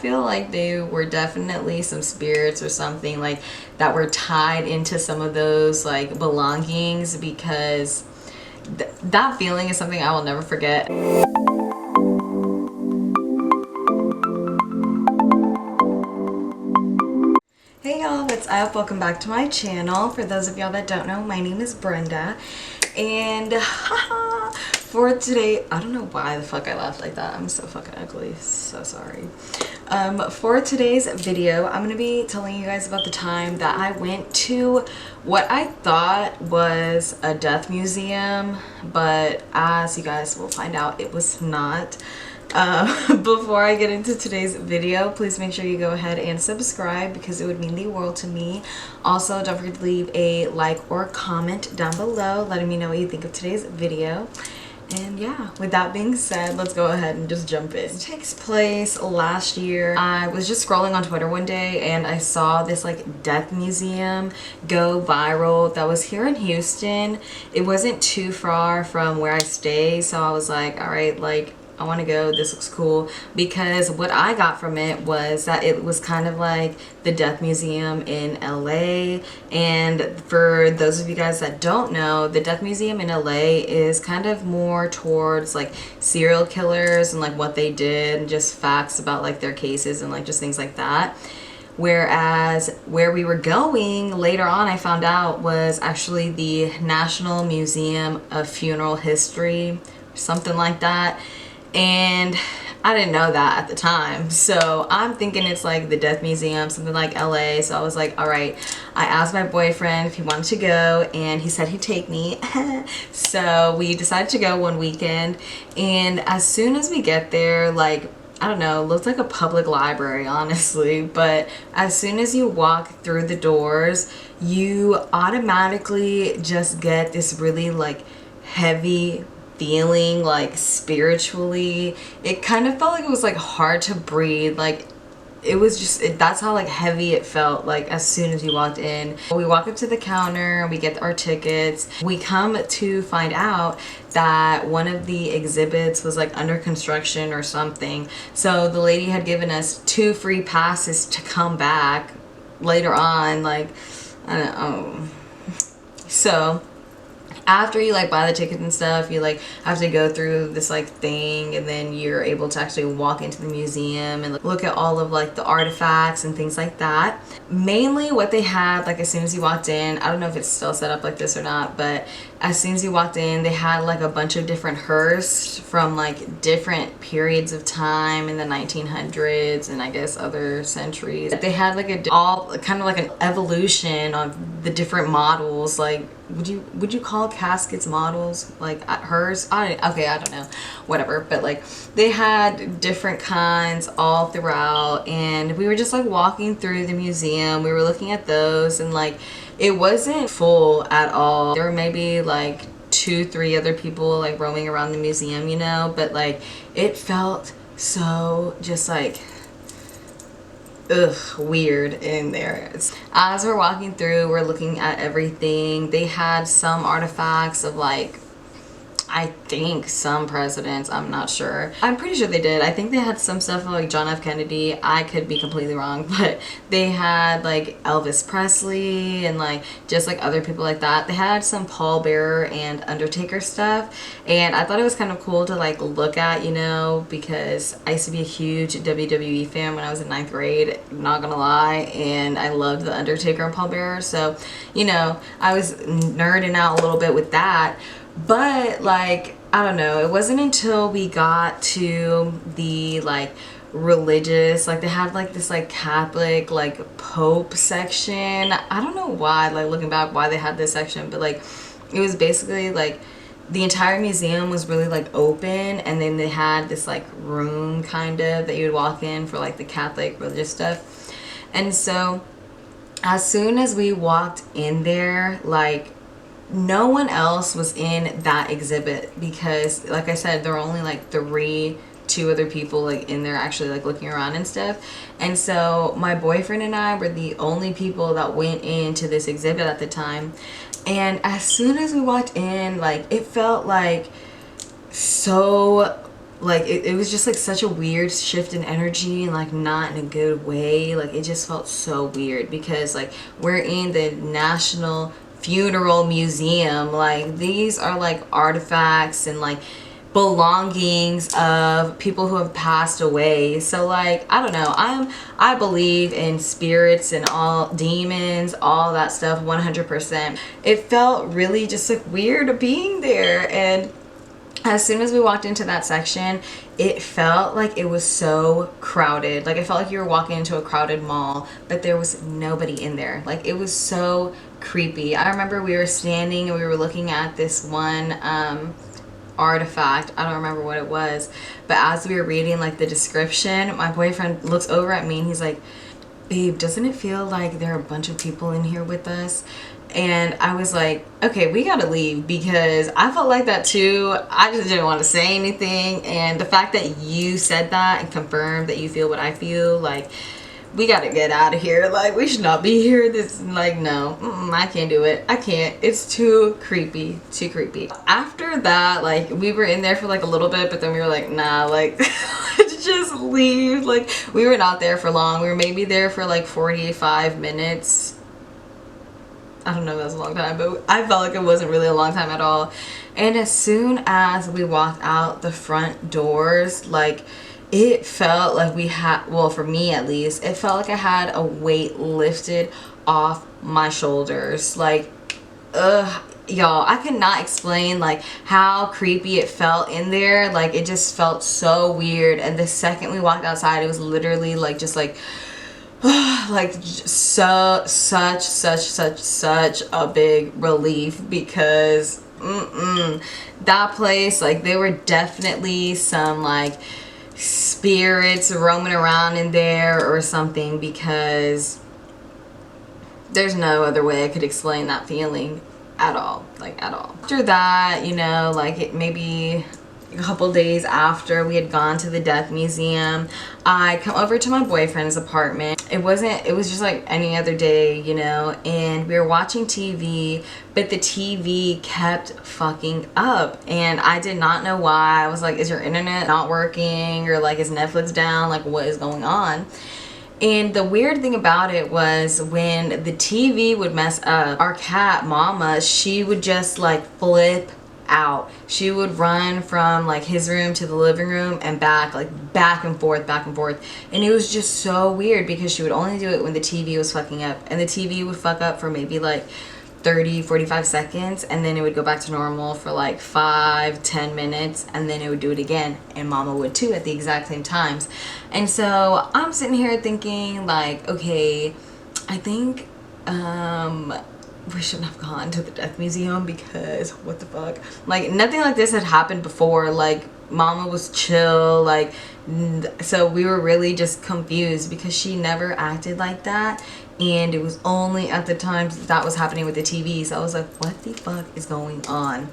feel like they were definitely some spirits or something like that were tied into some of those like belongings, because that feeling is something I will never forget. Hey y'all, what's up? Welcome back to my channel. For those of y'all that don't know, my name is Brenda, and for today, I don't know why the fuck I laughed like that. I'm so fucking ugly. So sorry. For today's video, I'm gonna be telling you guys about the time that I went to what I thought was a death museum, but as you guys will find out, it was not. Before I get into today's video, please make sure you go ahead and subscribe because it would mean the world to me. Also, don't forget to leave a like or comment down below letting me know what you think of today's video. And yeah, with that being said, let's go ahead and just jump in. It takes place last year. I was just scrolling on Twitter one day and I saw this like death museum go viral that was here in Houston. It wasn't too far from where I stay, so I was like, all right, like I want to go, this looks cool, because what I got from it was that it was kind of like the Death Museum in LA. And for those of you guys that don't know, the Death Museum in LA is kind of more towards like serial killers and like what they did and just facts about like their cases and like just things like that. Whereas where we were going later on, I found out, was actually the National Museum of Funeral History, something like that. And I didn't know that at the time, so I'm thinking it's like the Death Museum, something like LA. So I was like, all right. I asked my boyfriend if he wanted to go, and he said he'd take me. So we decided to go one weekend, and as soon as we get there, like, I don't know, it looked like a public library, honestly, but as soon as you walk through the doors, you automatically just get this really like heavy feeling, like spiritually. It kind of felt like it was like hard to breathe. Like it was just, that's how like heavy it felt like as soon as you walked in. We walk up to the counter, we get our tickets. We come to find out that one of the exhibits was like under construction or something. So the lady had given us 2 free passes to come back later on, like, I don't know. So after you like buy the ticket and stuff, you like have to go through this like thing, and then you're able to actually walk into the museum and look at all of like the artifacts and things like that. Mainly what they had, like as soon as you walked in, I don't know if it's still set up like this or not, but as soon as you walked in, they had like a bunch of different hearses from like different periods of time in the 1900s and I guess other centuries. They had like all kind of like an evolution of the different models. Like, would you call caskets models? Like hers? Okay, I don't know, whatever. But like they had different kinds all throughout, and we were just like walking through the museum. We were looking at those, and like it wasn't full at all. There were maybe like 2-3 other people like roaming around the museum, you know, but like it felt so just like weird in there. As we're walking through, we're looking at everything. They had some artifacts of like, I think some presidents, I'm not sure. I'm pretty sure they did. I think they had some stuff like John F. Kennedy. I could be completely wrong, but they had like Elvis Presley and like just like other people like that. They had some pallbearer and Undertaker stuff, and I thought it was kind of cool to like look at, you know, because I used to be a huge WWE fan when I was in 9th grade, not gonna lie, and I loved the Undertaker and pallbearer. So, you know, I was nerding out a little bit with that. But like, I don't know, it wasn't until we got to the like religious, like they had like this like Catholic like Pope section. I don't know why, like looking back, why they had this section, but like it was basically like the entire museum was really like open, and then they had this like room kind of that you would walk in for like the Catholic religious stuff. And so as soon as we walked in there, like no one else was in that exhibit, because like I said, there were only like 2 other people like in there actually like looking around and stuff. And so my boyfriend and I were the only people that went into this exhibit at the time. And as soon as we walked in, like it felt like so like it was just like such a weird shift in energy, and like not in a good way. Like it just felt so weird because like we're in the National Funeral Museum. Like these are like artifacts and like belongings of people who have passed away. So like I don't know, I believe in spirits and all demons, all that stuff 100%. It felt really just like weird being there, and as soon as we walked into that section, it felt like it was so crowded. Like I felt like you were walking into a crowded mall, but there was nobody in there. Like it was so creepy. I remember we were standing and we were looking at this one artifact. I don't remember what it was, but as we were reading like the description, my boyfriend looks over at me and he's like, babe, doesn't it feel like there are a bunch of people in here with us? And I was like, okay, we gotta leave, because I felt like that too. I just didn't want to say anything, and the fact that you said that and confirmed that you feel what I feel, like, we gotta get out of here. Like, we should not be here. This, like, no, I can't do it. I can't. It's too creepy. Too creepy. After that, like, we were in there for like a little bit, but then we were like, nah, like, let's just leave. Like, we were not there for long. We were maybe there for like 45 minutes. I don't know, that was a long time, but I felt like it wasn't really a long time at all. And as soon as we walked out the front doors, like, it felt like we had, well, for me at least, it felt like I had a weight lifted off my shoulders. Like, y'all, I cannot explain like how creepy it felt in there. Like, it just felt so weird. And the second we walked outside, it was literally like just like like such a big relief, because that place, like, there were definitely some like spirits roaming around in there or something, because there's no other way I could explain that feeling at all, like at all. After that, you know, like it maybe a couple days after we had gone to the death museum, I come over to my boyfriend's apartment. It was just like any other day, you know, and we were watching TV, but the TV kept fucking up, and I did not know why. I was like, is your internet not working, or like is Netflix down, like what is going on? And the weird thing about it was when the TV would mess up, our cat Mama, she would just like flip out. She would run from like his room to the living room and back, like back and forth, and it was just so weird, because she would only do it when the TV was fucking up, and the TV would fuck up for maybe like 30-45 seconds, and then it would go back to normal for like 5-10 minutes, and then it would do it again, and Mama would too at the exact same times. And so I'm sitting here thinking like, okay, I think we shouldn't have gone to the death museum, because what the fuck, like nothing like this had happened before. Like Mama was chill, like, so we were really just confused, because she never acted like that, and it was only at the times that was happening with the TV. So I was like, what the fuck is going on?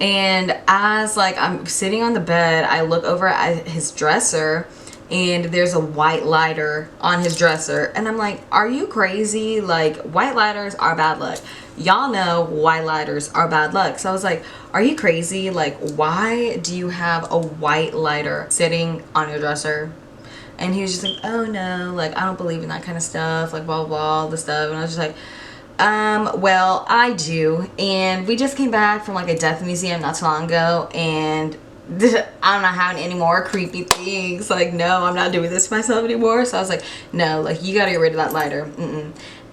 And as like I'm sitting on the bed, I look over at his dresser, and there's a white lighter on his dresser, and I'm like, are you crazy? Like, white lighters are bad luck. Y'all know white lighters are bad luck. So I was like, are you crazy? Like, why do you have a white lighter sitting on your dresser? And he was just like, oh no, like I don't believe in that kind of stuff, like blah blah blah, the stuff. And I was just like, well, I do. And we just came back from like a death museum not too long ago, and I'm not having any more creepy things. Like, no, I'm not doing this to myself anymore. So I was like, no, like you gotta get rid of that lighter.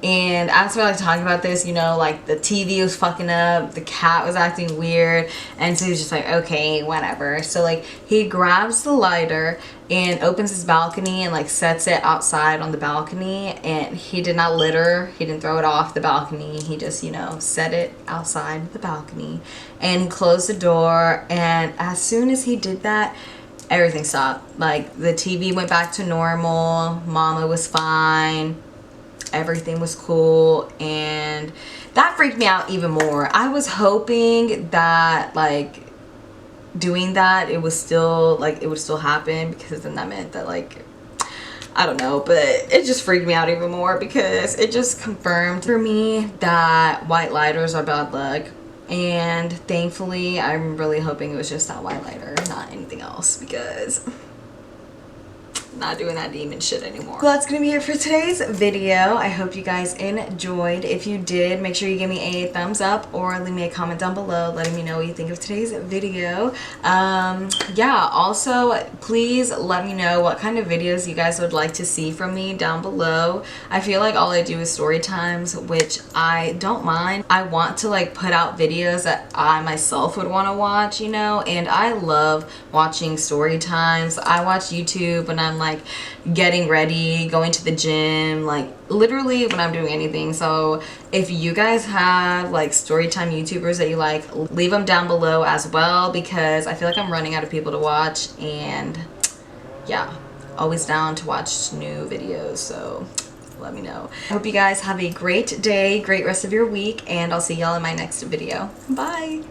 And as we're like talking about this, you know, like the TV was fucking up, the cat was acting weird, and so he's just like, okay, whatever. So like he grabs the lighter and opens his balcony and like sets it outside on the balcony, and he did not litter, he didn't throw it off the balcony, he just, you know, set it outside the balcony, and he closed the door. And as soon as he did that, everything stopped. Like the TV went back to normal, Mama was fine, everything was cool, and that freaked me out even more. I was hoping that like doing that, it was still like it would still happen, because then that meant that like, I don't know, but it just freaked me out even more, because it just confirmed for me that white lighters are bad luck. And thankfully, I'm really hoping it was just that white lighter, not anything else, because not doing that demon shit anymore. Well, that's gonna be it for today's video. I hope you guys enjoyed. If you did, make sure you give me a thumbs up or leave me a comment down below letting me know what you think of today's video. Yeah, also please let me know what kind of videos you guys would like to see from me down below. I feel like all I do is story times, which I don't mind. I want to like put out videos that I myself would want to watch, you know, and I love watching story times. I watch YouTube when I'm like getting ready, going to the gym, like literally when I'm doing anything. So if you guys have like storytime YouTubers that you like, leave them down below as well, because I feel like I'm running out of people to watch. And yeah, always down to watch new videos, so let me know. I hope you guys have a great day, great rest of your week, and I'll see y'all in my next video. Bye.